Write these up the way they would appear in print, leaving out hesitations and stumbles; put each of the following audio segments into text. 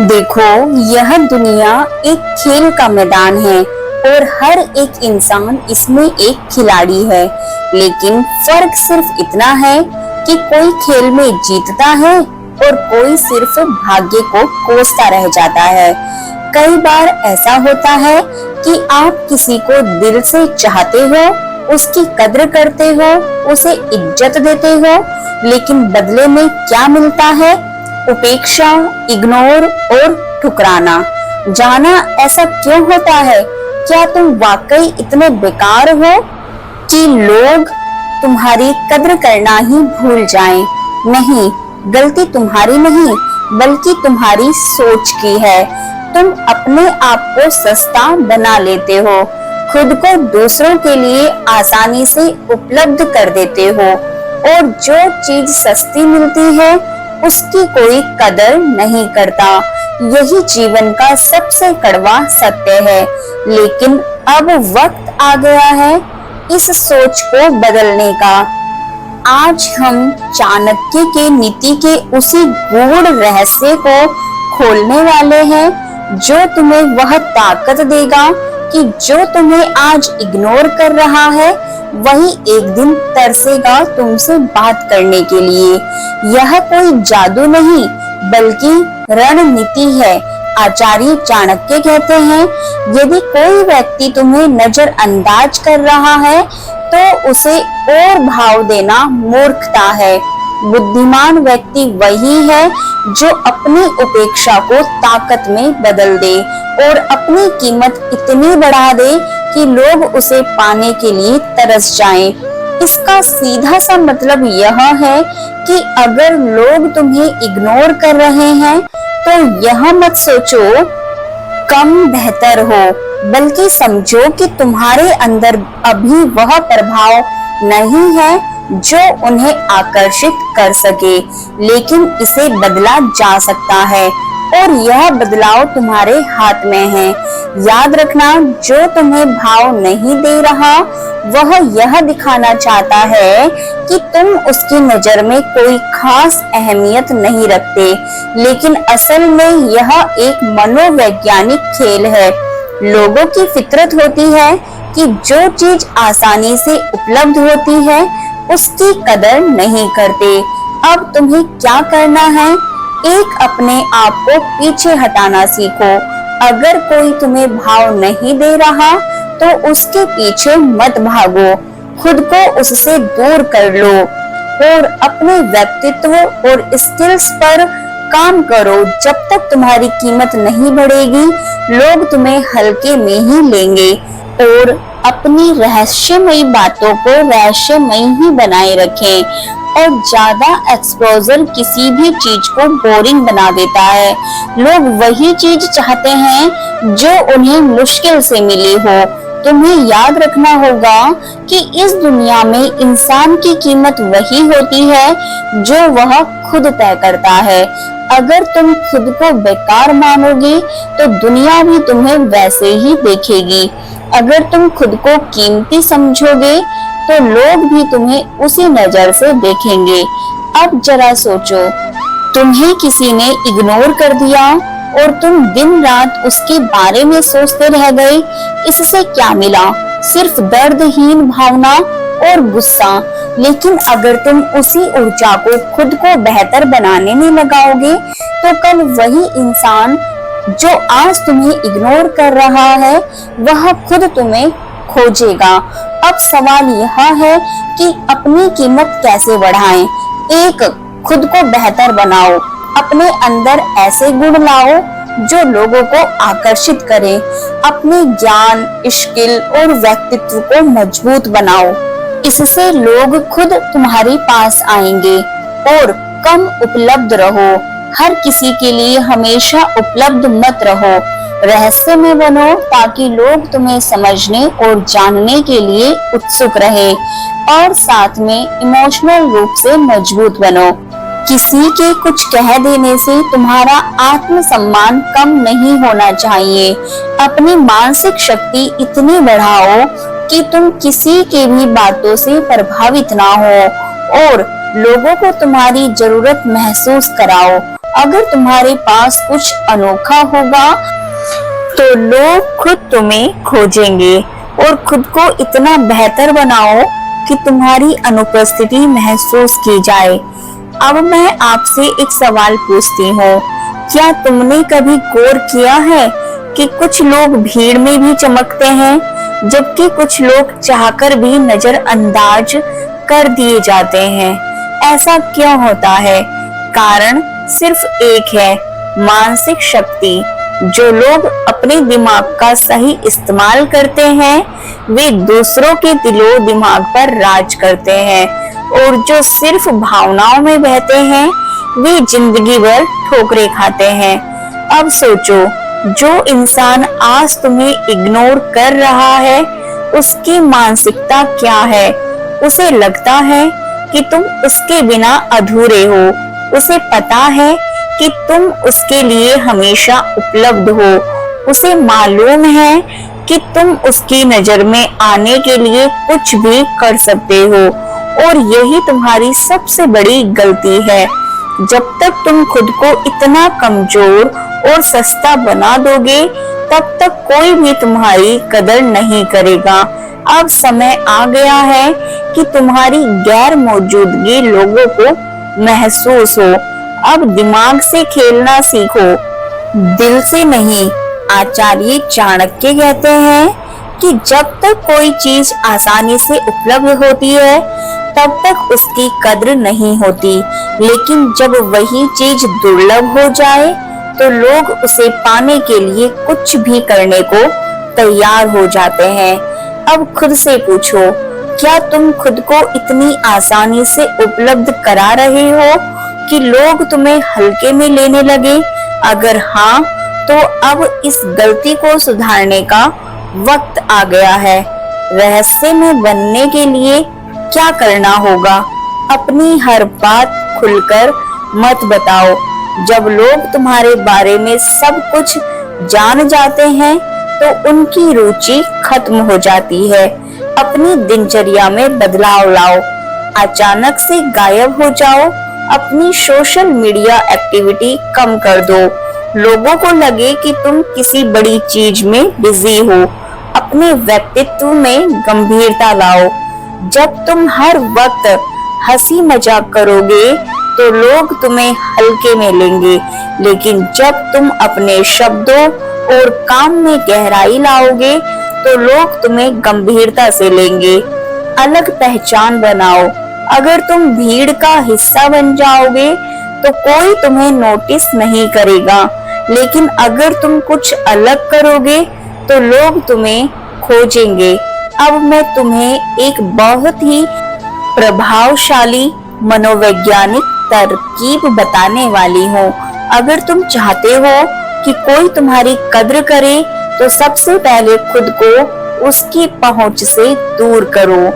देखो, यह दुनिया एक खेल का मैदान है और हर एक इंसान इसमें एक खिलाड़ी है। लेकिन फर्क सिर्फ इतना है कि कोई खेल में जीतता है और कोई सिर्फ भाग्य को कोसता रह जाता है। कई बार ऐसा होता है कि आप किसी को दिल से चाहते हो, उसकी कद्र करते हो, उसे इज्जत देते हो, लेकिन बदले में क्या मिलता है? उपेक्षा, इग्नोर और ठुकराना। जाना ऐसा क्यों होता है? क्या तुम वाकई इतने बेकार हो कि लोग तुम्हारी कद्र करना ही भूल जाएं? नहीं, गलती तुम्हारी नहीं बल्कि तुम्हारी सोच की है। तुम अपने आप को सस्ता बना लेते हो, खुद को दूसरों के लिए आसानी से उपलब्ध कर देते हो और जो चीज सस्ती मिलती है उसकी कोई कदर नहीं करता। यही जीवन का सबसे कड़वा सत्य है। लेकिन अब वक्त आ गया है इस सोच को बदलने का। आज हम चाणक्य के नीति के उसी गूढ़ रहस्य को खोलने वाले हैं जो तुम्हें वह ताकत देगा कि जो तुम्हें आज इग्नोर कर रहा है वही एक दिन तरसेगा तुमसे बात करने के लिए। यह कोई जादू नहीं बल्कि रणनीति है। आचार्य चाणक्य कहते हैं, यदि कोई व्यक्ति तुम्हें नजरअंदाज कर रहा है तो उसे और भाव देना मूर्खता है। बुद्धिमान व्यक्ति वही है जो अपनी उपेक्षा को ताकत में बदल दे और अपनी कीमत इतनी बढ़ा दे कि लोग उसे पाने के लिए तरस जाएं। इसका सीधा सा मतलब यह है कि अगर लोग तुम्हें इग्नोर कर रहे हैं तो यह मत सोचो कम बेहतर हो, बल्कि समझो कि तुम्हारे अंदर अभी वह प्रभाव नहीं है जो उन्हें आकर्षित कर सके, लेकिन इसे बदला जा सकता है और यह बदलाव तुम्हारे हाथ में है। याद रखना, जो तुम्हें भाव नहीं दे रहा वह यह दिखाना चाहता है कि तुम उसकी नजर में कोई खास अहमियत नहीं रखते, लेकिन असल में यह एक मनोवैज्ञानिक खेल है। लोगों की फितरत होती है कि जो चीज आसानी से उपलब्ध होती है उसकी कदर नहीं करते। अब तुम्हें क्या करना है? एक, अपने आप को पीछे हटाना सीखो। अगर कोई तुम्हें भाव नहीं दे रहा तो उसके पीछे मत भागो, खुद को उससे दूर कर लो और अपने व्यक्तित्व और स्किल्स पर काम करो। जब तक तुम्हारी कीमत नहीं बढ़ेगी लोग तुम्हें हल्के में ही लेंगे और अपनी रहस्यमयी बातों को रहस्यमयी ही बनाए रखें। और ज्यादा एक्सपोजर किसी भी चीज को बोरिंग बना देता है। लोग वही चीज चाहते हैं जो उन्हें मुश्किल से मिली हो। तुम्हें याद रखना होगा कि इस दुनिया में इंसान की कीमत वही होती है जो वह खुद तय करता है। अगर तुम खुद को बेकार मानोगे तो दुनिया भी तुम्हें वैसे ही देखेगी। अगर तुम खुद को कीमती समझोगे तो लोग भी तुम्हें उसी नजर से देखेंगे। अब जरा सोचो, तुम्हें किसी ने इग्नोर कर दिया और तुम दिन रात उसके बारे में सोचते रह गए। इससे क्या मिला? सिर्फ दर्दहीन भावना और गुस्सा। लेकिन अगर तुम उसी ऊर्जा को खुद को बेहतर बनाने में लगाओगे तो कल वही इंसान जो आज तुम्हें इग्नोर कर रहा है वह खुद तुम्हें खोजेगा। अब सवाल यह है कि अपनी कीमत कैसे बढ़ाएं? एक, खुद को बेहतर बनाओ। अपने अंदर ऐसे गुण लाओ जो लोगों को आकर्षित करें। अपने ज्ञान, स्किल और व्यक्तित्व को मजबूत बनाओ। इससे लोग खुद तुम्हारे पास आएंगे। और कम उपलब्ध रहो। हर किसी के लिए हमेशा उपलब्ध मत रहो। रहस्य में बनो ताकि लोग तुम्हें समझने और जानने के लिए उत्सुक रहे। और साथ में इमोशनल रूप से मजबूत बनो। किसी के कुछ कह देने से तुम्हारा आत्मसम्मान कम नहीं होना चाहिए। अपनी मानसिक शक्ति इतनी बढ़ाओ कि तुम किसी के भी बातों से प्रभावित ना हो और लोगों को तुम्हारी जरूरत महसूस कराओ। अगर तुम्हारे पास कुछ अनोखा होगा तो लोग खुद तुम्हें खोजेंगे और खुद को इतना बेहतर बनाओ कि तुम्हारी अनुपस्थिति महसूस की जाए। अब मैं आपसे एक सवाल पूछती हूँ, क्या तुमने कभी गौर किया है कि कुछ लोग भीड़ में भी चमकते हैं जबकि कुछ लोग चाहकर भी नजरअंदाज कर दिए जाते हैं? ऐसा क्यों होता है? कारण सिर्फ एक है, मानसिक शक्ति। जो लोग अपने दिमाग का सही इस्तेमाल करते हैं वे दूसरों के दिलो दिमाग पर राज करते हैं, और जो सिर्फ भावनाओं में बहते हैं वे जिंदगी भर ठोकरें खाते हैं। अब सोचो, जो इंसान आज तुम्हें इग्नोर कर रहा है उसकी मानसिकता क्या है? उसे लगता है कि तुम उसके बिना अधूरे हो। उसे पता है कि तुम उसके लिए हमेशा उपलब्ध हो। उसे मालूम है कि तुम उसकी नजर में आने के लिए कुछ भी कर सकते हो, और यही तुम्हारी सबसे बड़ी गलती है। जब तक तुम खुद को इतना कमजोर और सस्ता बना दोगे तब तक कोई भी तुम्हारी कदर नहीं करेगा। अब समय आ गया है कि तुम्हारी गैर मौजूदगी लोगों को महसूस हो। अब दिमाग से खेलना सीखो, दिल से नहीं। आचार्य चाणक्य कहते हैं कि जब तक कोई चीज आसानी से उपलब्ध होती है तब तक उसकी कद्र नहीं होती, लेकिन जब वही चीज दुर्लभ हो जाए तो लोग उसे पाने के लिए कुछ भी करने को तैयार हो जाते हैं। अब खुद से पूछो, क्या तुम खुद को इतनी आसानी से उपलब्ध करा रहे हो कि लोग तुम्हें हल्के में लेने लगे? अगर हाँ, तो अब इस गलती को सुधारने का वक्त आ गया है। रहस्य में बनने के लिए क्या करना होगा? अपनी हर बात खुलकर मत बताओ। जब लोग तुम्हारे बारे में सब कुछ जान जाते हैं तो उनकी रुचि खत्म हो जाती है। अपनी दिनचर्या में बदलाव लाओ, अचानक से गायब हो जाओ, अपनी सोशल मीडिया एक्टिविटी कम कर दो। लोगों को लगे कि तुम किसी बड़ी चीज में बिजी हो। अपने व्यक्तित्व में गंभीरता लाओ। जब तुम हर वक्त हंसी मजाक करोगे तो लोग तुम्हें हल्के में लेंगे, लेकिन जब तुम अपने शब्दों और काम में गहराई लाओगे तो लोग तुम्हें गंभीरता से लेंगे। अलग पहचान बनाओ। अगर तुम भीड़ का हिस्सा बन जाओगे तो कोई तुम्हें नोटिस नहीं करेगा, लेकिन अगर तुम कुछ अलग करोगे तो लोग तुम्हें खोजेंगे। अब मैं तुम्हें एक बहुत ही प्रभावशाली मनोवैज्ञानिक तरकीब बताने वाली हूँ। अगर तुम चाहते हो कि कोई तुम्हारी कद्र करे तो सबसे पहले खुद को उसकी पहुंच से दूर करो।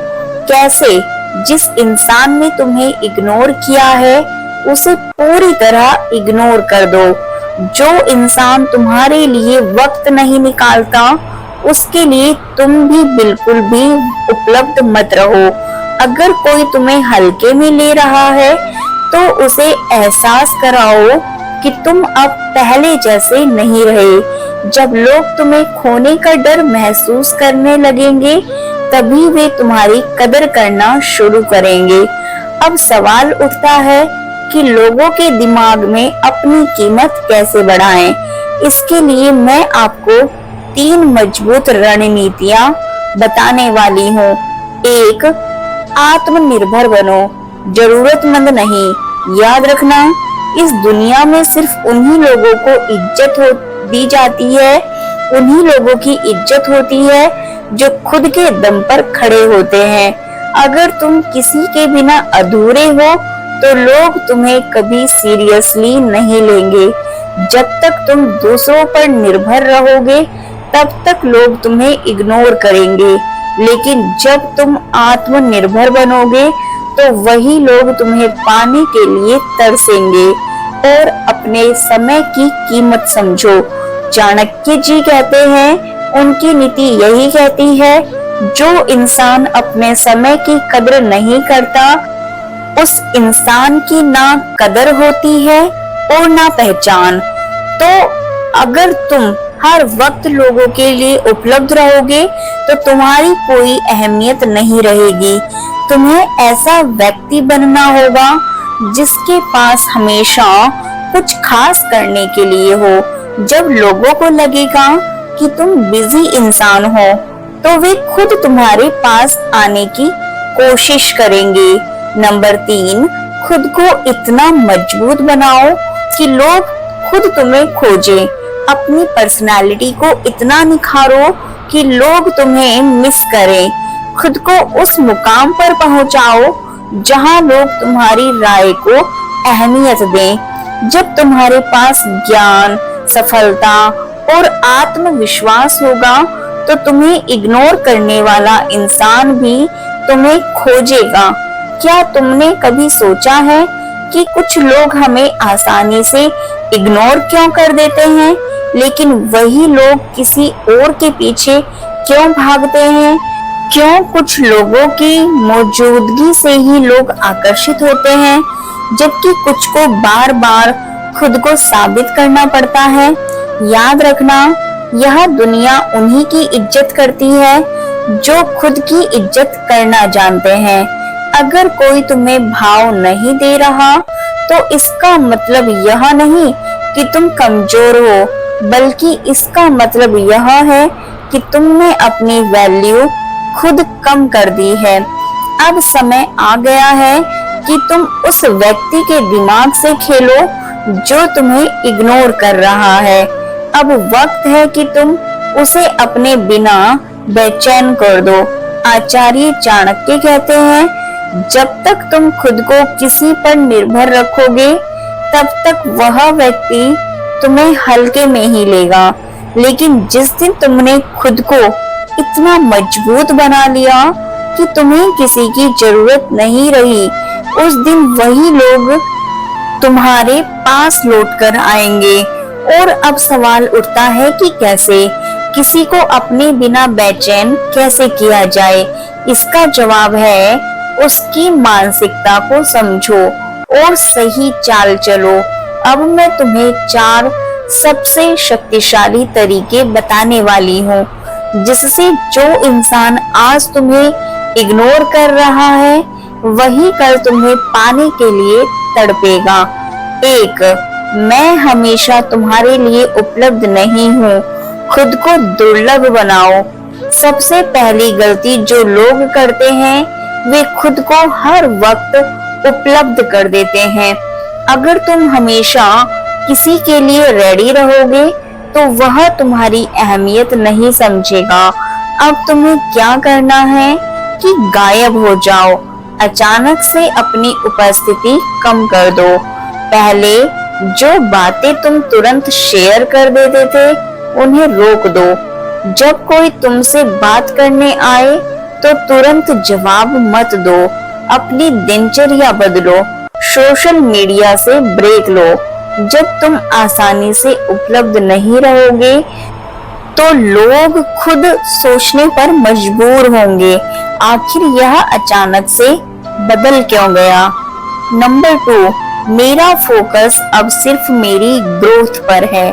कैसे? जिस इंसान ने तुम्हें इग्नोर किया है उसे पूरी तरह इग्नोर कर दो। जो इंसान तुम्हारे लिए वक्त नहीं निकालता उसके लिए तुम भी बिल्कुल भी उपलब्ध मत रहो। अगर कोई तुम्हें हल्के में ले रहा है तो उसे एहसास कराओ कि तुम अब पहले जैसे नहीं रहे। जब लोग तुम्हें खोने का डर महसूस करने लगेंगे तभी वे तुम्हारी कदर करना शुरू करेंगे। अब सवाल उठता है कि लोगों के दिमाग में अपनी कीमत कैसे बढ़ाएं। इसके लिए मैं आपको 3 मजबूत रणनीतियां बताने वाली हूँ। 1, आत्मनिर्भर बनो, जरूरतमंद नहीं। याद रखना, इस दुनिया में सिर्फ उन्हीं लोगों को इज्जत दी जाती है, उन्हीं लोगों की इज्जत होती है जो खुद के दम पर खड़े होते हैं। अगर तुम किसी के बिना अधूरे हो तो लोग तुम्हें कभी सीरियसली नहीं लेंगे। जब तक तुम दूसरों पर निर्भर रहोगे तब तक लोग तुम्हें इग्नोर करेंगे, लेकिन जब तुम आत्मनिर्भर बनोगे तो वही लोग तुम्हें पाने के लिए तरसेंगे। और अपने समय की कीमत समझो। चाणक्य जी कहते हैं, उनकी नीति यही कहती है, जो इंसान अपने समय की कदर नहीं करता उस इंसान की ना कदर होती है और ना पहचान। तो अगर तुम हर वक्त लोगों के लिए उपलब्ध रहोगे तो तुम्हारी कोई अहमियत नहीं रहेगी। तुम्हें ऐसा व्यक्ति बनना होगा जिसके पास हमेशा कुछ खास करने के लिए हो। जब लोगों को लगेगा कि तुम बिजी इंसान हो तो वे खुद तुम्हारे पास आने की कोशिश करेंगे। नंबर 3, खुद को इतना मजबूत बनाओ कि लोग खुद तुम्हें खोजें। अपनी पर्सनालिटी को इतना निखारो कि लोग तुम्हें मिस करें। खुद को उस मुकाम पर पहुंचाओ जहां लोग तुम्हारी राय को अहमियत दें। जब तुम्हारे पास ज्ञान, सफलता और आत्मविश्वास होगा तो तुम्हें इग्नोर करने वाला इंसान भी तुम्हें खोजेगा। क्या तुमने कभी सोचा है कि कुछ लोग हमें आसानी से इग्नोर क्यों कर देते हैं, लेकिन वही लोग किसी और के पीछे क्यों भागते हैं? क्यों कुछ लोगों की मौजूदगी से ही लोग आकर्षित होते हैं, जबकि कुछ को बार बार खुद को साबित करना पड़ता है? याद रखना, यह दुनिया उन्हीं की इज्जत करती है जो खुद की इज्जत करना जानते हैं। अगर कोई तुम्हें भाव नहीं दे रहा तो इसका मतलब यह नहीं कि तुम कमजोर हो, बल्कि इसका मतलब यह है कि तुमने अपनी वैल्यू खुद कम कर दी है। अब समय आ गया है कि तुम उस व्यक्ति के दिमाग से खेलो जो तुम्हें इग्नोर कर रहा है। अब वक्त है कि तुम उसे अपने बिना बेचैन कर दो। आचार्य चाणक्य कहते हैं, जब तक तुम खुद को किसी पर निर्भर रखोगे तब तक वह व्यक्ति तुम्हें हल्के में ही लेगा, लेकिन जिस दिन तुमने खुद को इतना मजबूत बना लिया कि तुम्हें किसी की जरूरत नहीं रही, उस दिन वही लोग तुम्हारे पास लौटकर आएंगे। और अब सवाल उठता है कि कैसे किसी को अपने बिना बेचैन कैसे किया जाए? इसका जवाब है, उसकी मानसिकता को समझो और सही चाल चलो। अब मैं तुम्हें 4 सबसे शक्तिशाली तरीके बताने वाली हूँ जिससे जो इंसान आज तुम्हें इग्नोर कर रहा है वही कल तुम्हें पाने के लिए तड़पेगा। 1, मैं हमेशा तुम्हारे लिए उपलब्ध नहीं हूँ। खुद को दुर्लभ बनाओ। सबसे पहली गलती जो लोग करते हैं वे खुद को हर वक्त उपलब्ध कर देते हैं। अगर तुम हमेशा किसी के लिए रेडी रहोगे तो वह तुम्हारी अहमियत नहीं समझेगा। अब तुम्हें क्या करना है कि गायब हो जाओ। अचानक से अपनी उपस्थिति कम कर दो। पहले जो बातें तुम तुरंत शेयर कर देते थे उन्हें रोक दो। जब कोई तुमसे बात करने आए तो तुरंत जवाब मत दो। अपनी दिनचर्या बदलो। सोशल मीडिया से ब्रेक लो। जब तुम आसानी से उपलब्ध नहीं रहोगे तो लोग खुद सोचने पर मजबूर होंगे, आखिर यह अचानक से बदल क्यों गया? नंबर 2, मेरा फोकस अब सिर्फ मेरी ग्रोथ पर है।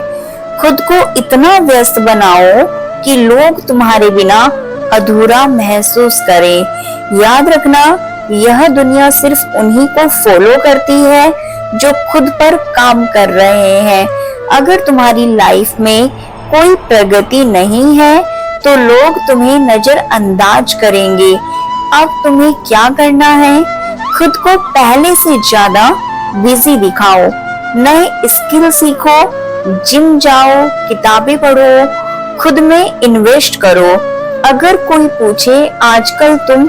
खुद को इतना व्यस्त बनाओ कि लोग तुम्हारे बिना अधूरा महसूस करें। याद रखना, यह दुनिया सिर्फ उन्हीं को फॉलो करती है जो खुद पर काम कर रहे हैं। अगर तुम्हारी लाइफ में कोई प्रगति नहीं है तो लोग तुम्हें नजरअंदाज करेंगे। अब तुम्हें क्या करना है? खुद को पहले से ज्यादा बिजी दिखाओ। नए स्किल सीखो, जिम जाओ, किताबें पढ़ो, खुद में इन्वेस्ट करो। अगर कोई पूछे आजकल तुम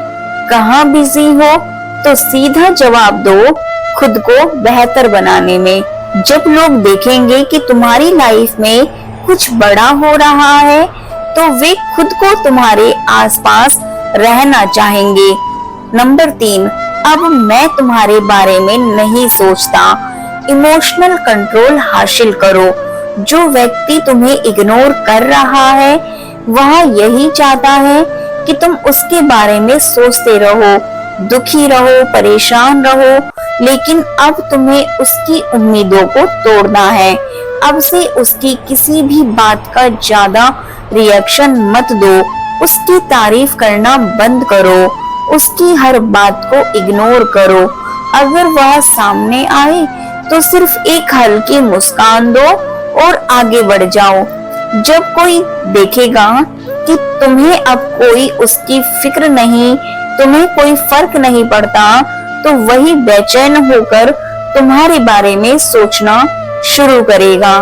कहाँ बिजी हो तो सीधा जवाब दो, खुद को बेहतर बनाने में। जब लोग देखेंगे कि तुम्हारी लाइफ में कुछ बड़ा हो रहा है तो वे खुद को तुम्हारे आसपास रहना चाहेंगे। नंबर 3, अब मैं तुम्हारे बारे में नहीं सोचता। इमोशनल कंट्रोल हासिल करो। जो व्यक्ति तुम्हें इग्नोर कर रहा है वह यही चाहता है कि तुम उसके बारे में सोचते रहो दुखी रहो, परेशान रहो, लेकिन अब तुम्हें उसकी उम्मीदों को तोड़ना है। अब से उसकी किसी भी बात का ज्यादा रिएक्शन मत दो, उसकी तारीफ करना बंद करो, उसकी हर बात को इग्नोर करो। अगर वह सामने आए तो सिर्फ एक हल्की मुस्कान दो और आगे बढ़ जाओ। जब कोई देखेगा कि तुम्हें अब कोई उसकी फिक्र नहीं, तुम्हें कोई फर्क नहीं पड़ता, तो वही बेचैन होकर तुम्हारे बारे में सोचना शुरू करेगा।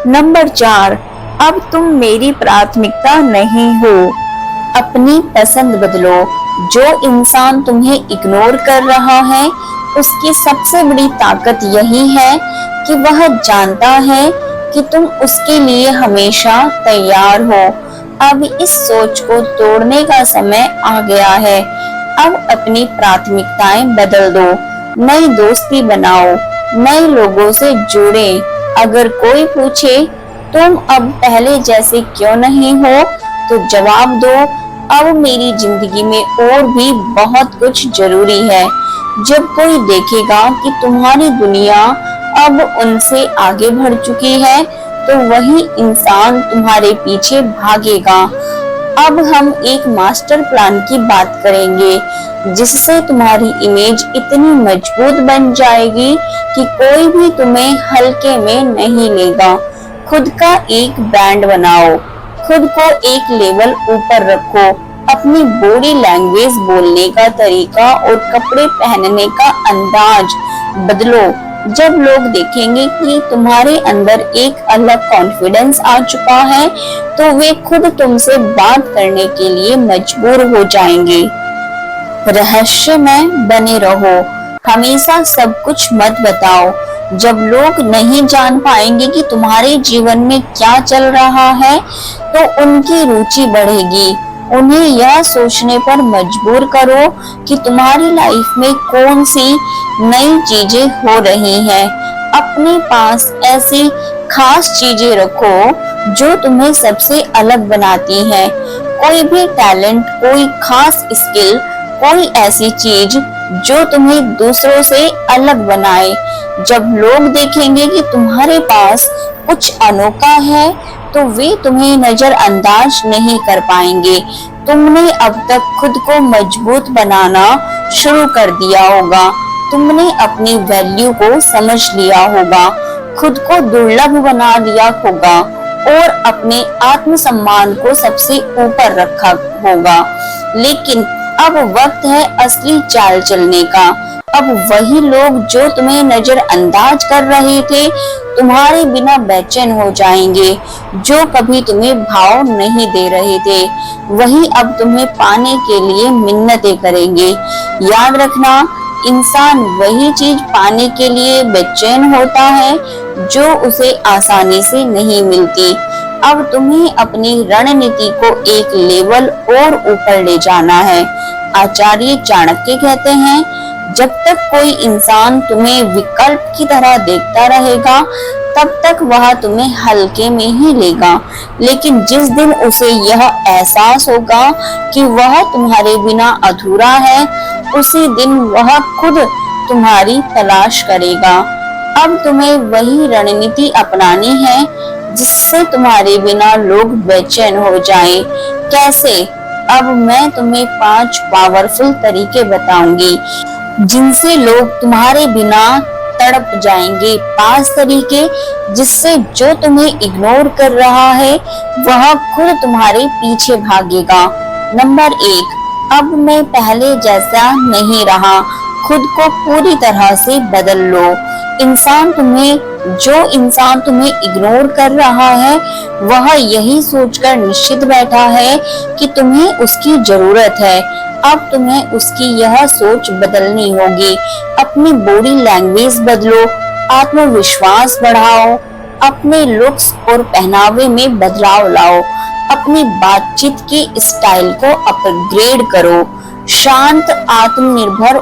नंबर 4, अब तुम मेरी प्राथमिकता नहीं हो। अपनी पसंद बदलो। जो इंसान तुम्हें इग्नोर कर रहा है, उसकी सबसे बड़ी ताकत यही है कि वह जानता है कि तुम उसके लिए हमेशा तैयार हो। अब इस सोच को तोड़ने का समय आ गया है। अब अपनी प्राथमिकताएं बदल दो, नई दोस्ती बनाओ, नए लोगों से जुड़े। अगर कोई पूछे तुम अब पहले जैसे क्यों नहीं हो, तो जवाब दो, अब मेरी जिंदगी में और भी बहुत कुछ जरूरी है। जब कोई देखेगा कि तुम्हारी दुनिया अब उनसे आगे बढ़ चुकी है, तो वही इंसान तुम्हारे पीछे भागेगा। अब हम एक मास्टर प्लान की बात करेंगे, जिससे तुम्हारी इमेज इतनी मजबूत बन जाएगी कि कोई भी तुम्हें हल्के में नहीं लेगा। खुद का एक ब्रांड बनाओ, खुद को एक लेवल ऊपर रखो। अपनी बॉडी लैंग्वेज, बोलने का तरीका और कपड़े पहनने का अंदाज बदलो। जब लोग देखेंगे कि तुम्हारे अंदर एक अलग कॉन्फिडेंस आ चुका है, तो वे खुद तुमसे बात करने के लिए मजबूर हो जाएंगे। रहस्यमय बने रहो, हमेशा सब कुछ मत बताओ। जब लोग नहीं जान पाएंगे कि तुम्हारे जीवन में क्या चल रहा है, तो उनकी रुचि बढ़ेगी। उन्हें यह सोचने पर मजबूर करो कि तुम्हारी लाइफ में कौन सी नई चीजें हो रही हैं। अपने पास ऐसी खास चीजें रखो जो तुम्हें सबसे अलग बनाती हैं। कोई भी टैलेंट, कोई खास स्किल, कोई ऐसी चीज जो तुम्हें दूसरों से अलग बनाए। जब लोग देखेंगे कि तुम्हारे पास कुछ अनोखा है, तो वे तुम्हें नजरअंदाज नहीं कर पाएंगे। तुमने अब तक खुद को मजबूत बनाना शुरू कर दिया होगा। तुमने अपनी वैल्यू को समझ लिया होगा, खुद को दुर्लभ बना लिया होगा और अपने आत्मसम्मान को सबसे ऊपर रखा होगा। लेकिन अब वक्त है असली चाल चलने का। अब वही लोग जो तुम्हें नजरअंदाज कर रहे थे, तुम्हारे बिना बेचैन हो जाएंगे। जो कभी तुम्हें भाव नहीं दे रहे थे, वही अब तुम्हें पाने के लिए मिन्नतें करेंगे। याद रखना, इंसान वही चीज पाने के लिए बेचैन होता है जो उसे आसानी से नहीं मिलती। अब तुम्हें अपनी रणनीति को एक लेवल और ऊपर ले जाना है। आचार्य चाणक्य कहते हैं, जब तक कोई इंसान तुम्हें विकल्प की तरह देखता रहेगा, तब तक वह तुम्हें हल्के में ही लेगा। लेकिन जिस दिन उसे यह एहसास होगा कि वह तुम्हारे बिना अधूरा है, उसी दिन वह खुद तुम्हारी तलाश करेगा। अब तुम्हें वही रणनीति अपनानी है जिससे तुम्हारे बिना लोग बेचैन हो जाएं। कैसे? अब मैं तुम्हें 5 पावरफुल तरीके बताऊंगी जिनसे लोग तुम्हारे बिना तड़प जाएंगे। 5 तरीके जिससे जो तुम्हें इग्नोर कर रहा है, वह खुद तुम्हारे पीछे भागेगा। नंबर 1, अब मैं पहले जैसा नहीं रहा। खुद को पूरी तरह से बदल लो। जो इंसान तुम्हें इग्नोर कर रहा है, वह यही सोचकर निश्चित बैठा है कि तुम्हें उसकी जरूरत है। अब तुम्हें उसकी यह सोच बदलनी होगी। अपनी बॉडी लैंग्वेज बदलो, आत्मविश्वास बढ़ाओ, अपने लुक्स और पहनावे में बदलाव लाओ, अपनी बातचीत के स्टाइल को अपग्रेड करो, शांत, आत्मनिर्भर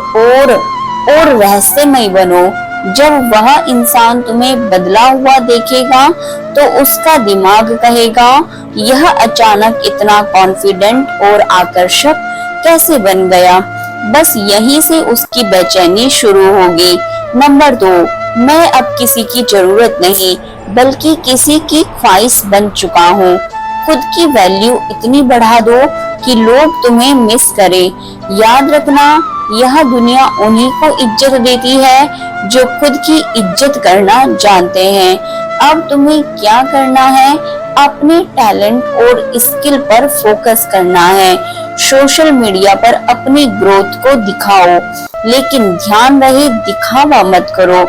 और रहस्यमय बनो। जब वह इंसान तुम्हें बदला हुआ देखेगा, तो उसका दिमाग कहेगा, यह अचानक इतना कॉन्फिडेंट और आकर्षक कैसे बन गया। बस यहीं से उसकी बेचैनी शुरू होगी। नंबर 2, मैं अब किसी की जरूरत नहीं बल्कि किसी की ख्वाहिश बन चुका हूँ। खुद की वैल्यू इतनी बढ़ा दो कि लोग तुम्हें मिस करें। याद रखना, यह दुनिया उन्हीं को इज्जत देती है जो खुद की इज्जत करना जानते हैं। अब तुम्हें क्या करना है? अपने टैलेंट और स्किल पर फोकस करना है। सोशल मीडिया पर अपनी ग्रोथ को दिखाओ, लेकिन ध्यान रहे दिखावा मत करो,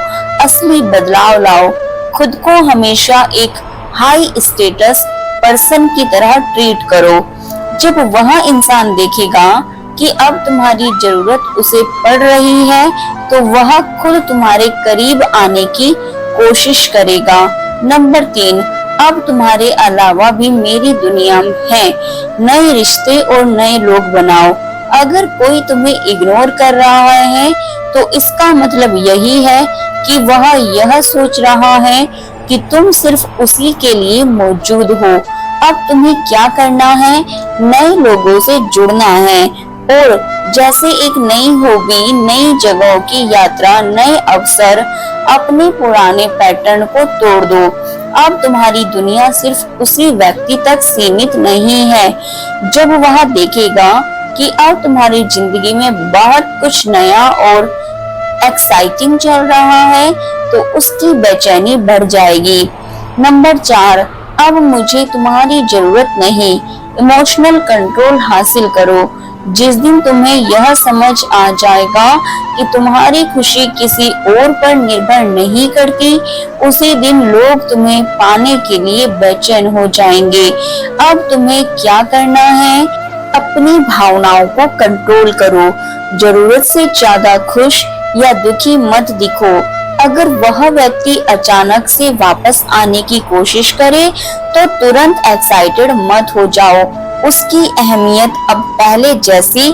असली बदलाव लाओ। खुद को हमेशा एक हाई स्टेटस पर्सन की तरह ट्रीट करो। जब वह इंसान देखेगा कि अब तुम्हारी जरूरत उसे पड़ रही है, तो वह खुद तुम्हारे करीब आने की कोशिश करेगा। नंबर 3, अब तुम्हारे अलावा भी मेरी दुनिया है। नए रिश्ते और नए लोग बनाओ। अगर कोई तुम्हें इग्नोर कर रहा है, तो इसका मतलब यही है कि वह यह सोच रहा है कि तुम सिर्फ उसी के लिए मौजूद हो। अब तुम्हें क्या करना है? नए लोगों से जुड़ना है और जैसे एक नई हॉबी, नई जगहों की यात्रा, नए अवसर। अपने पुराने पैटर्न को तोड़ दो। अब तुम्हारी दुनिया सिर्फ उसी व्यक्ति तक सीमित नहीं है। जब वह देखेगा कि अब तुम्हारी जिंदगी में बहुत कुछ नया और एक्साइटिंग चल रहा है, तो उसकी बेचैनी बढ़ जाएगी। नंबर 4, अब मुझे तुम्हारी जरूरत नहीं। इमोशनल कंट्रोल हासिल करो। जिस दिन तुम्हें यह समझ आ जाएगा कि तुम्हारी खुशी किसी और पर निर्भर नहीं करती, उसी दिन लोग तुम्हें पाने के लिए बेचैन हो जाएंगे। अब तुम्हें क्या करना है? अपनी भावनाओं को कंट्रोल करो। जरूरत से ज्यादा खुश या दुखी मत दिखो। अगर वह व्यक्ति अचानक से वापस आने की कोशिश करे, तो तुरंत एक्साइटेड मत हो जाओ। उसकी अहमियत अब पहले जैसी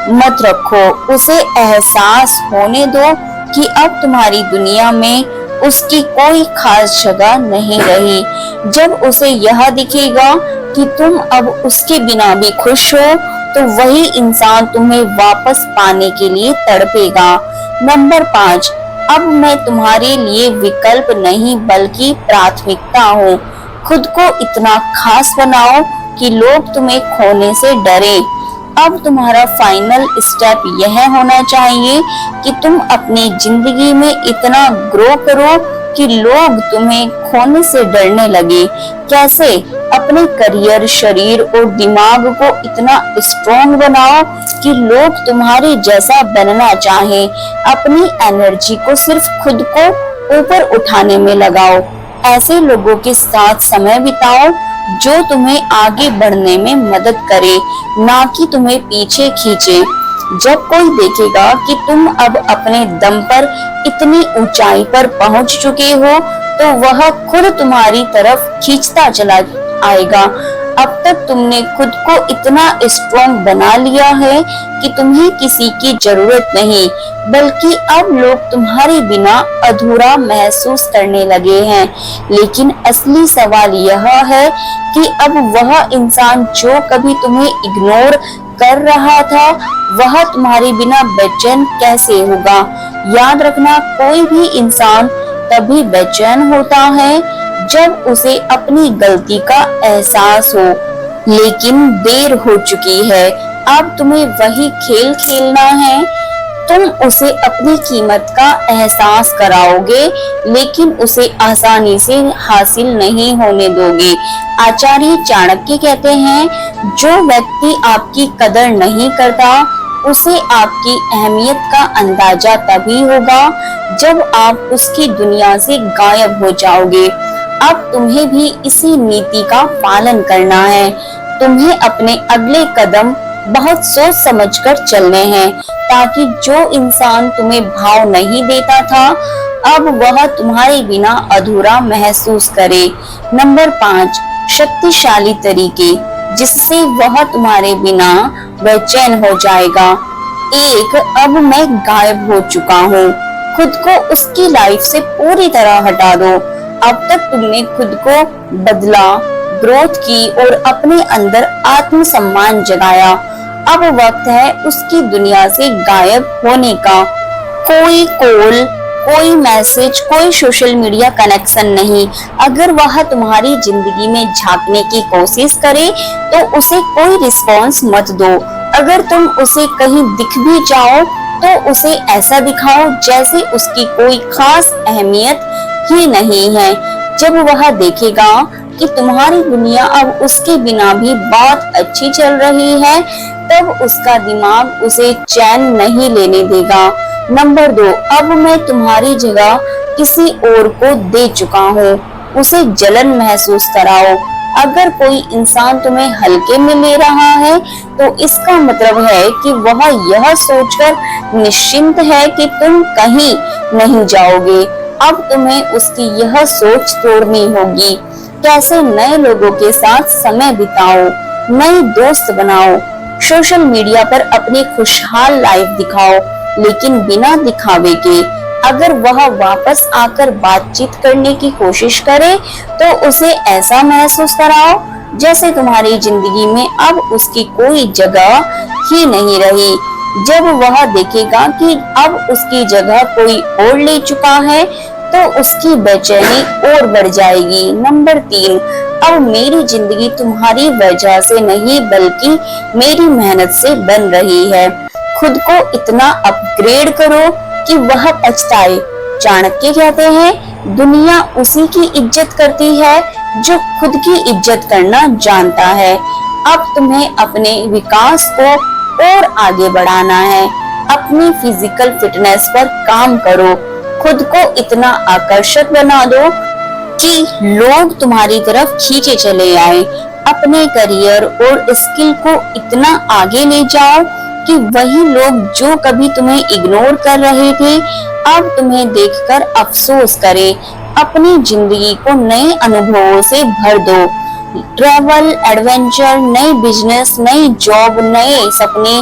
मत रखो। उसे एहसास होने दो कि अब तुम्हारी दुनिया में उसकी कोई खास जगह नहीं रही। जब उसे यह दिखेगा कि तुम अब उसके बिना भी खुश हो, तो वही इंसान तुम्हें वापस पाने के लिए तड़पेगा। नंबर 5, अब मैं तुम्हारे लिए विकल्प नहीं बल्कि प्राथमिकता हूँ। खुद को इतना खास बनाओ कि लोग तुम्हें खोने से डरे। अब तुम्हारा फाइनल स्टेप यह होना चाहिए कि तुम अपनी जिंदगी में इतना ग्रो करो कि लोग तुम्हें खोने से डरने लगे। कैसे? अपने करियर, शरीर और दिमाग को इतना स्ट्रॉन्ग बनाओ कि लोग तुम्हारे जैसा बनना चाहें। अपनी एनर्जी को सिर्फ खुद को ऊपर उठाने में लगाओ। ऐसे लोगों के साथ समय बिताओ जो तुम्हें आगे बढ़ने में मदद करे, ना कि तुम्हें पीछे खींचे। जब कोई देखेगा कि तुम अब अपने दम पर इतनी ऊंचाई पर पहुंच चुके हो, तो वह खुद तुम्हारी तरफ खींचता चला आएगा। अब तक तुमने खुद को इतना स्ट्रॉन्ग बना लिया है कि तुम्हें किसी की जरूरत नहीं, बल्कि अब लोग तुम्हारे बिना अधूरा महसूस करने लगे हैं। लेकिन असली सवाल यह है कि अब वह इंसान जो कभी तुम्हें इग्नोर कर रहा था, वह तुम्हारे बिना बेचैन कैसे होगा? याद रखना, कोई भी इंसान तभी बेचैन होता है जब उसे अपनी गलती का एहसास हो, लेकिन देर हो चुकी है। अब तुम्हें वही खेल खेलना है। तुम उसे अपनी कीमत का एहसास कराओगे, लेकिन उसे आसानी से हासिल नहीं होने दोगे। आचार्य चाणक्य कहते हैं, जो व्यक्ति आपकी कदर नहीं करता, उसे आपकी अहमियत का अंदाजा तभी होगा जब आप उसकी दुनिया से गायब हो जाओगे। अब तुम्हें भी इसी नीति का पालन करना है। तुम्हें अपने अगले कदम बहुत सोच समझकर चलने हैं, ताकि जो इंसान तुम्हें भाव नहीं देता था, अब वह तुम्हारे बिना अधूरा महसूस करे। नंबर 5, शक्तिशाली तरीके जिससे वह तुम्हारे बिना बेचैन हो जाएगा। 1, अब मैं गायब हो चुका हूँ। खुद को उसकी लाइफ से पूरी तरह हटा दो। अब तक तुमने खुद को बदला, ग्रोथ की और अपने अंदर आत्मसम्मान जगाया। अब वक्त है उसकी दुनिया से गायब होने का। कोई कॉल, कोई मैसेज, कोई सोशल मीडिया कनेक्शन नहीं। अगर वह तुम्हारी जिंदगी में झांकने की कोशिश करे तो उसे कोई रिस्पॉन्स मत दो। अगर तुम उसे कहीं दिख भी जाओ तो उसे ऐसा दिखाओ जैसे उसकी कोई खास अहमियत ही नहीं है। जब वह देखेगा कि तुम्हारी दुनिया अब उसके बिना भी बहुत अच्छी चल रही है, तब उसका दिमाग उसे चैन नहीं लेने देगा। नंबर 2, अब मैं तुम्हारी जगह किसी और को दे चुका हूँ, उसे जलन महसूस कराओ। अगर कोई इंसान तुम्हें हल्के में ले रहा है तो इसका मतलब है कि वह यह सोचकर निश्चिंत है कि तुम कहीं नहीं जाओगे। अब तुम्हें उसकी यह सोच तोड़नी होगी। कैसे नए लोगों के साथ समय बिताओ, नए दोस्त बनाओ। सोशल मीडिया पर अपनी खुशहाल लाइफ दिखाओ, लेकिन बिना दिखावे के। अगर वह वापस आकर बातचीत करने की कोशिश करे तो उसे ऐसा महसूस कराओ जैसे तुम्हारी जिंदगी में अब उसकी कोई जगह ही नहीं रही। जब वह देखेगा कि अब उसकी जगह कोई और ले चुका है तो उसकी बेचैनी और बढ़ जाएगी। नंबर 3, अब मेरी जिंदगी तुम्हारी वजह से नहीं बल्कि मेरी मेहनत से बन रही है। खुद को इतना अपग्रेड करो कि वह पछताए। चाणक्य कहते हैं, दुनिया उसी की इज्जत करती है जो खुद की इज्जत करना जानता है। अब तुम्हें अपने विकास को और आगे बढ़ाना है। अपनी फिजिकल फिटनेस पर काम करो। खुद को इतना आकर्षक बना दो कि लोग तुम्हारी तरफ खींचे चले आए। अपने करियर और स्किल को इतना आगे ले जाओ कि वही लोग जो कभी तुम्हें इग्नोर कर रहे थे अब तुम्हें देखकर अफसोस करें। अपनी जिंदगी को नए अनुभवों से भर दो। ट्रैवल, एडवेंचर, नई बिजनेस, नई जॉब, नए सपने।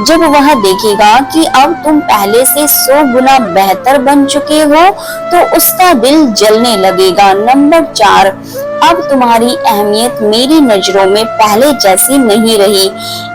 जब वह देखेगा कि अब तुम पहले से 100 गुना बेहतर बन चुके हो तो उसका दिल जलने लगेगा। नंबर 4, अब तुम्हारी अहमियत मेरी नजरों में पहले जैसी नहीं रही।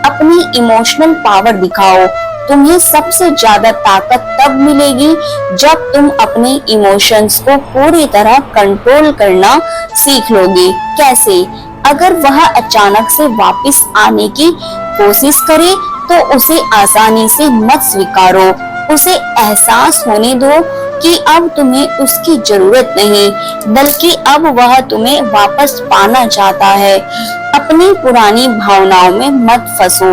अपनी इमोशनल पावर दिखाओ। तुम्हें सबसे ज्यादा ताकत तब मिलेगी जब तुम अपने इमोशंस को पूरी तरह कंट्रोल करना सीख लोगे। कैसे? अगर वह अचानक से वापस आने की कोशिश करे तो उसे आसानी से मत स्वीकारो। उसे एहसास होने दो कि अब तुम्हें उसकी जरूरत नहीं, बल्कि अब वह तुम्हें वापस पाना चाहता है। अपनी पुरानी भावनाओं में मत फंसो।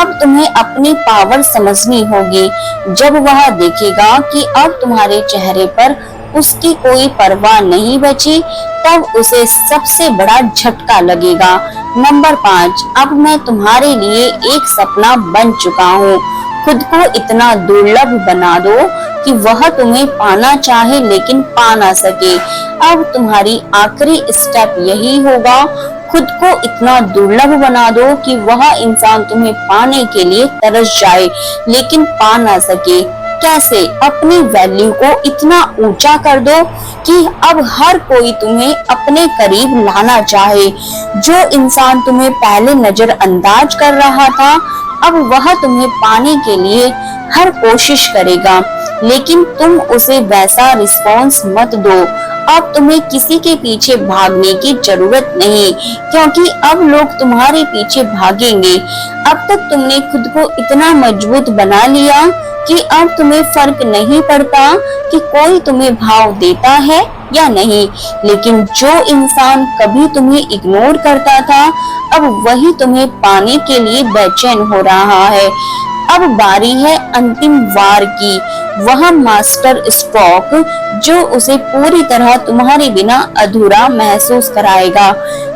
अब तुम्हें अपनी पावर समझनी होगी। जब वह देखेगा कि अब तुम्हारे चेहरे पर उसकी कोई परवाह नहीं बची, तब उसे सबसे बड़ा झटका लगेगा। नंबर 5, अब मैं तुम्हारे लिए एक सपना बन चुका हूँ। खुद को इतना दुर्लभ बना दो कि वह तुम्हें पाना चाहे लेकिन पा ना सके। अब तुम्हारी आखिरी स्टेप यही होगा। खुद को इतना दुर्लभ बना दो कि वह इंसान तुम्हें पाने के लिए तरस जाए लेकिन पा ना सके। कैसे? अपनी वैल्यू को इतना ऊंचा कर दो कि अब हर कोई तुम्हें अपने करीब लाना चाहे। जो इंसान तुम्हें पहले नजरअंदाज कर रहा था, अब वह तुम्हें पाने के लिए हर कोशिश करेगा, लेकिन तुम उसे वैसा रिस्पॉन्स मत दो। अब तुम्हें किसी के पीछे भागने की जरूरत नहीं, क्योंकि अब लोग तुम्हारे पीछे भागेंगे। अब तक तुमने खुद को इतना मजबूत बना लिया कि अब तुम्हें फर्क नहीं पड़ता कि कोई तुम्हें भाव देता है या नहीं। लेकिन जो इंसान कभी तुम्हें इग्नोर करता था, अब वही तुम्हें पाने के लिए बेचैन हो रहा है। अब बारी है अंतिम वार की, वह मास्टर स्ट्रोक जो उसे पूरी तरह तुम्हारे बिना अधूरा महसूस कराएगा।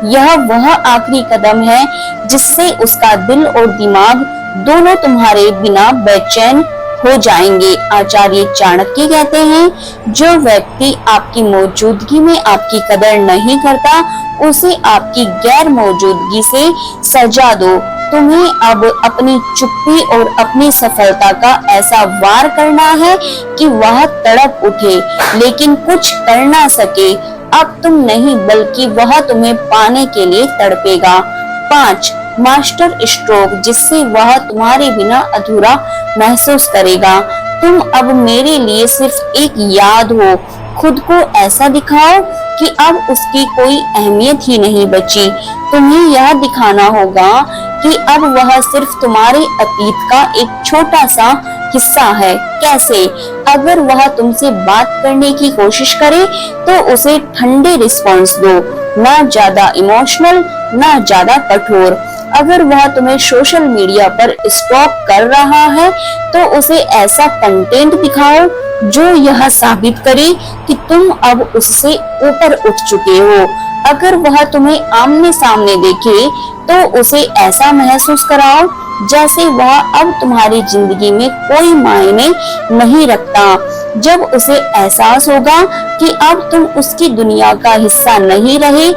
यह वह आखिरी कदम है जिससे उसका दिल और दिमाग दोनों तुम्हारे बिना बेचैन हो जाएंगे। आचार्य चाणक्य कहते हैं, जो व्यक्ति आपकी मौजूदगी में आपकी कदर नहीं करता, उसे आपकी गैर मौजूदगी से सजा दो। तुम्हें अब अपनी चुप्पी और अपनी सफलता का ऐसा वार करना है कि वह तड़प उठे लेकिन कुछ कर ना सके। अब तुम नहीं बल्कि वह तुम्हें पाने के लिए तड़पेगा। 5, मास्टर स्ट्रोक, जिससे वह तुम्हारे बिना अधूरा महसूस करेगा। तुम अब मेरे लिए सिर्फ एक याद हो। खुद को ऐसा दिखाओ कि अब उसकी कोई अहमियत ही नहीं बची। तुम्हें यह दिखाना होगा कि अब वह सिर्फ तुम्हारे अतीत का एक छोटा सा हिस्सा है। कैसे? अगर वह तुमसे बात करने की कोशिश करे तो उसे ठंडे रिस्पॉन्स दो, ना ज्यादा इमोशनल ना ज्यादा कठोर। अगर वह तुम्हें सोशल मीडिया पर स्टॉक कर रहा है तो उसे ऐसा कंटेंट दिखाओ जो यह साबित करे कि तुम अब उससे ऊपर उठ चुके हो। अगर वह तुम्हें आमने सामने देखे तो उसे ऐसा महसूस कराओ जैसे वह अब तुम्हारी जिंदगी में कोई मायने नहीं रखता। जब उसे एहसास होगा कि अब तुम उसकी दुनिया का हिस्सा नहीं रहे,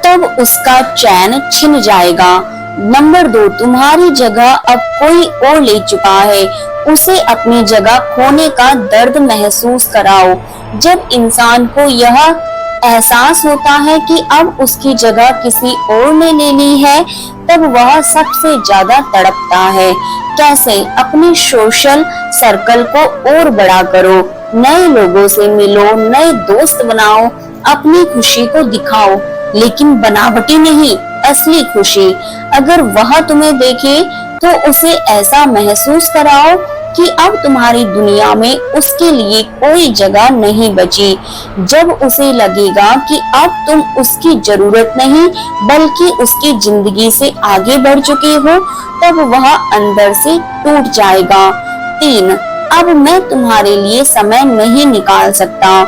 तब उसका चैन छिन जाएगा। नंबर 2, तुम्हारी जगह अब कोई और ले चुका है। उसे अपनी जगह खोने का दर्द महसूस कराओ। जब इंसान को यह एहसास होता है कि अब उसकी जगह किसी और ने ले ली है, तब वह सबसे ज्यादा तड़पता है। कैसे? अपने सोशल सर्कल को और बड़ा करो, नए लोगों से मिलो, नए दोस्त बनाओ, अपनी खुशी को दिखाओ, लेकिन बनावटी नहीं, असली खुशी। अगर वह तुम्हें देखे तो उसे ऐसा महसूस कराओ कि अब तुम्हारी दुनिया में उसके लिए कोई जगह नहीं बची। जब उसे लगेगा कि अब तुम उसकी जरूरत नहीं बल्कि उसकी जिंदगी से आगे बढ़ चुके हो, तब वह अंदर से टूट जाएगा। 3, अब मैं तुम्हारे लिए समय नहीं निकाल सकता।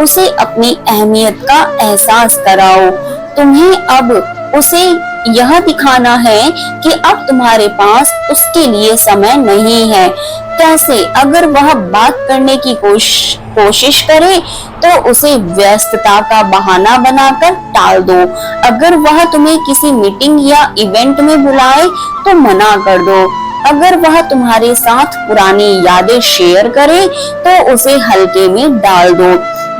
उसे अपनी अहमियत का एहसास कराओ। तुम्हें अब उसे यह दिखाना है कि अब तुम्हारे पास उसके लिए समय नहीं है। कैसे? अगर वह बात करने की कोशिश करे तो उसे व्यस्तता का बहाना बनाकर टाल दो। अगर वह तुम्हें किसी मीटिंग या इवेंट में बुलाए तो मना कर दो। अगर वह तुम्हारे साथ पुरानी यादें शेयर करे तो उसे हल्के में डाल दो।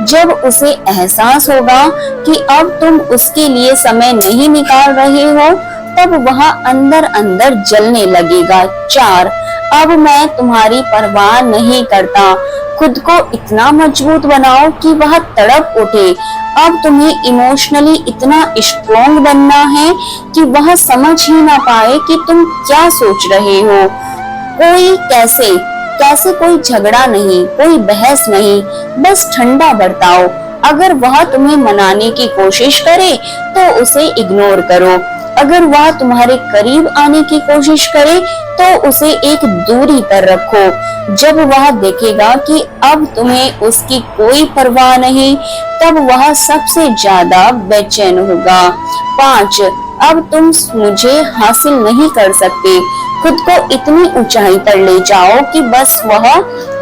जब उसे एहसास होगा कि अब तुम उसके लिए समय नहीं निकाल रहे हो, तब वह अंदर अंदर जलने लगेगा। 4, अब मैं तुम्हारी परवाह नहीं करता। खुद को इतना मजबूत बनाओ कि वह तड़प उठे। अब तुम्हें इमोशनली इतना स्ट्रॉन्ग बनना है कि वह समझ ही ना पाए कि तुम क्या सोच रहे हो। कैसे कोई झगड़ा नहीं, कोई बहस नहीं, बस ठंडा बर्ताव। अगर वह तुम्हें मनाने की कोशिश करे तो उसे इग्नोर करो। अगर वह तुम्हारे करीब आने की कोशिश करे तो उसे एक दूरी पर रखो। जब वह देखेगा कि अब तुम्हें उसकी कोई परवाह नहीं, तब वह सबसे ज्यादा बेचैन होगा। 5, अब तुम मुझे हासिल नहीं कर सकते। खुद को इतनी ऊंचाई पर ले जाओ कि बस वह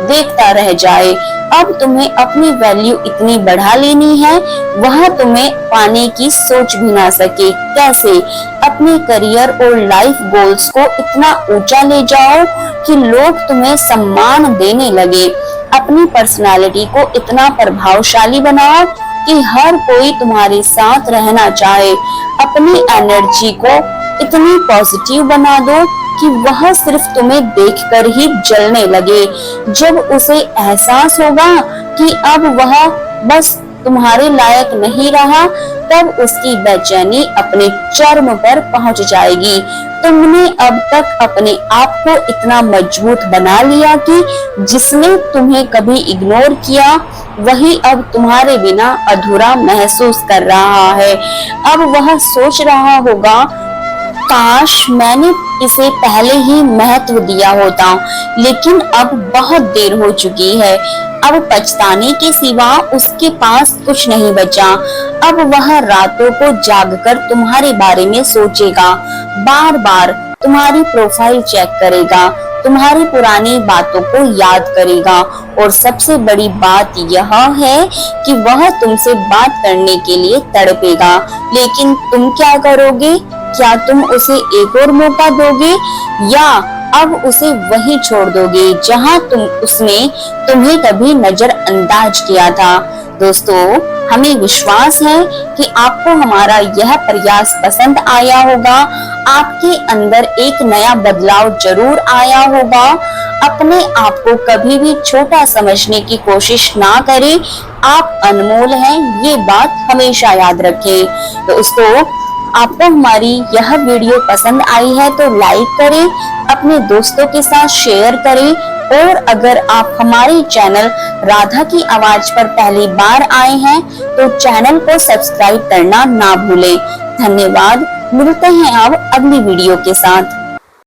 देखता रह जाए। अब तुम्हें अपनी वैल्यू इतनी बढ़ा लेनी है वह तुम्हें पाने की सोच भी ना सके। कैसे? अपने करियर और लाइफ गोल्स को इतना ऊंचा ले जाओ कि लोग तुम्हें सम्मान देने लगे। अपनी पर्सनालिटी को इतना प्रभावशाली बनाओ कि हर कोई तुम्हारे साथ रहना चाहे। अपनी एनर्जी को इतनी पॉजिटिव बना दो कि वह सिर्फ तुम्हें देखकर ही जलने लगे। जब उसे एहसास होगा कि अब वह बस तुम्हारे लायक नहीं रहा, तब उसकी बेचैनी अपने चरम पर पहुंच जाएगी। तुमने अब तक अपने आप को इतना मजबूत बना लिया कि जिसने तुम्हें कभी इग्नोर किया वही अब तुम्हारे बिना अधूरा महसूस कर रहा है। अब वह सोच रहा होगा, काश मैंने इसे पहले ही महत्व दिया होता, लेकिन अब बहुत देर हो चुकी है। अब पछताने के सिवा उसके पास कुछ नहीं बचा। अब वह रातों को जागकर तुम्हारे बारे में सोचेगा, बार बार तुम्हारी प्रोफाइल चेक करेगा, तुम्हारी पुरानी बातों को याद करेगा और सबसे बड़ी बात यह है कि वह तुमसे बात करने के लिए तड़पेगा। लेकिन तुम क्या करोगे? क्या तुम उसे एक और मौका दोगे या अब उसे वहीं छोड़ दोगे जहां उसने तुम्हें कभी नजरअंदाज किया था? दोस्तों, हमें विश्वास है कि आपको हमारा यह प्रयास पसंद आया होगा। आपके अंदर एक नया बदलाव जरूर आया होगा। अपने आप को कभी भी छोटा समझने की कोशिश ना करें, आप अनमोल हैं, ये बात हमेशा याद रखें। तो दोस्तों, आपको हमारी यह वीडियो पसंद आई है तो लाइक करें, अपने दोस्तों के साथ शेयर करें, और अगर आप हमारे चैनल राधा की आवाज पर पहली बार आए हैं तो चैनल को सब्सक्राइब करना ना भूलें। धन्यवाद। मिलते हैं अब अगली वीडियो के साथ।